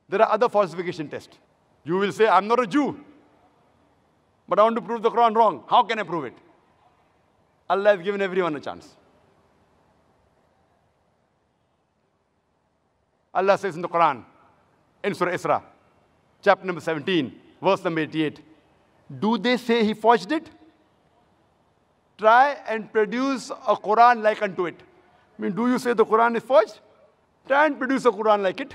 There are other falsification tests. You will say, I'm not a Jew, but I want to prove the Quran wrong. How can I prove it? Allah has given everyone a chance. Allah says in the Quran, in Surah Isra, chapter number 17, verse number 88, do they say he forged it? Try and produce a Quran like unto it. I mean, do you say the Quran is forged? Try and produce a Quran like it.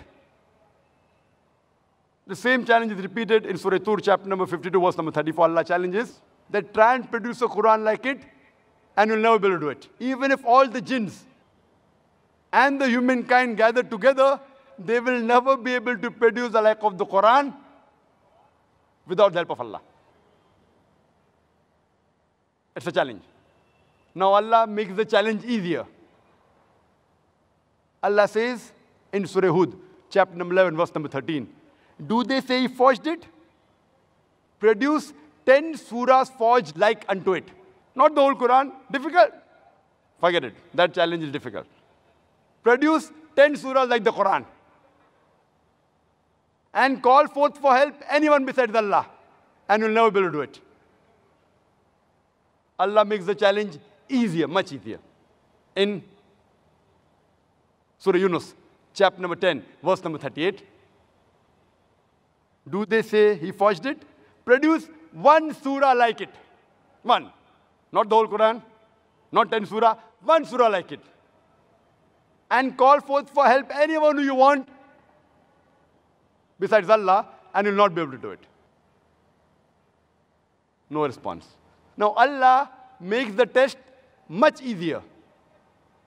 The same challenge is repeated in Surah Tur, chapter number 52, verse number 34. Allah challenges that try and produce a Quran like it, and you'll never be able to do it. Even if all the jinns and the humankind gather together, they will never be able to produce the like of the Quran without the help of Allah. It's a challenge. Now Allah makes the challenge easier. Allah says in Surah Hud, chapter number 11, verse number 13, do they say he forged it? Produce 10 surahs forged like unto it. Not the whole Quran. Difficult? Forget it. That challenge is difficult. Produce 10 surahs like the Quran. And call forth for help anyone besides Allah. And you'll never be able to do it. Allah makes the challenge easier, much easier. In Surah Yunus, chapter number 10, verse number 38. Do they say he forged it? Produce one surah like it. One. Not the whole Quran, not 10 surah, one surah like it. And call forth for help anyone who you want besides Allah, and you'll not be able to do it. No response. Now Allah makes the test much easier.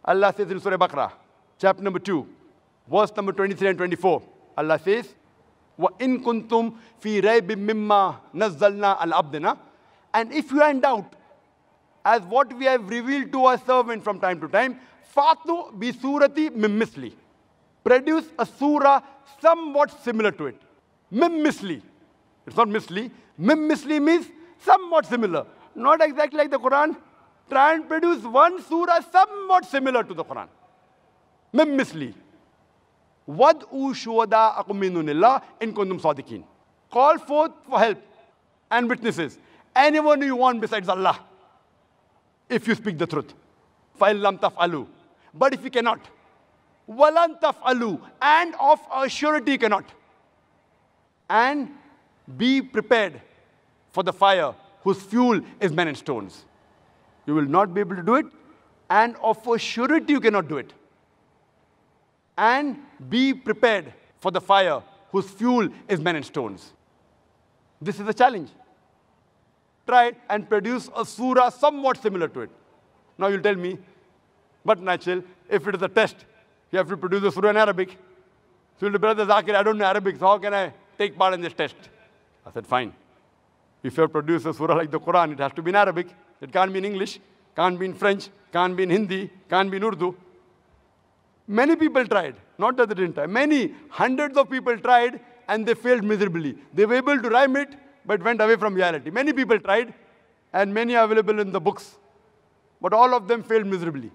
Allah says in Surah Baqarah, chapter number 2, verse number 23 and 24. Allah says, وَإِن كُنْتُمْ فِي رَيْبٍ مِّمَّا نَزَّلْنَا عَلَى عَبْدِنَا. And if you are in doubt as what we have revealed to our servant from time to time, فَأْتُوا بِسُورَةٍ مِّن مِّثْلِهِ. Produce a surah somewhat similar to it. Mim misli. It's not misli. Mim misli means somewhat similar. Not exactly like the Quran. Try and produce one surah somewhat similar to the Quran. Mim misli. Wad'u shuhada'akum min dunillah in kuntum sadiqin. Call forth for help and witnesses. Anyone you want besides Allah, if you speak the truth. فَإِن لَمْ تَفْعَلُوا. But if you cannot, وَلَن تَفْعَلُوا. And of a surety you cannot. And be prepared for the fire whose fuel is men and stones. You will not be able to do it, and of a surety you cannot do it. And be prepared for the fire whose fuel is men and stones. This is a challenge. Try and produce a surah somewhat similar to it. Now you'll tell me, but natural, if it is a test, you have to produce a surah in Arabic. So you'll say, Brother Zakir, I don't know Arabic, so how can I take part in this test? I said, fine. If you have produced a surah like the Quran, it has to be in Arabic. It can't be in English, can't be in French, can't be in Hindi, can't be in Urdu. Many people tried, not that they didn't try. Many, hundreds of people tried, and they failed miserably. They were able to rhyme it, but went away from reality. Many people tried, and many are available in the books. But all of them failed miserably.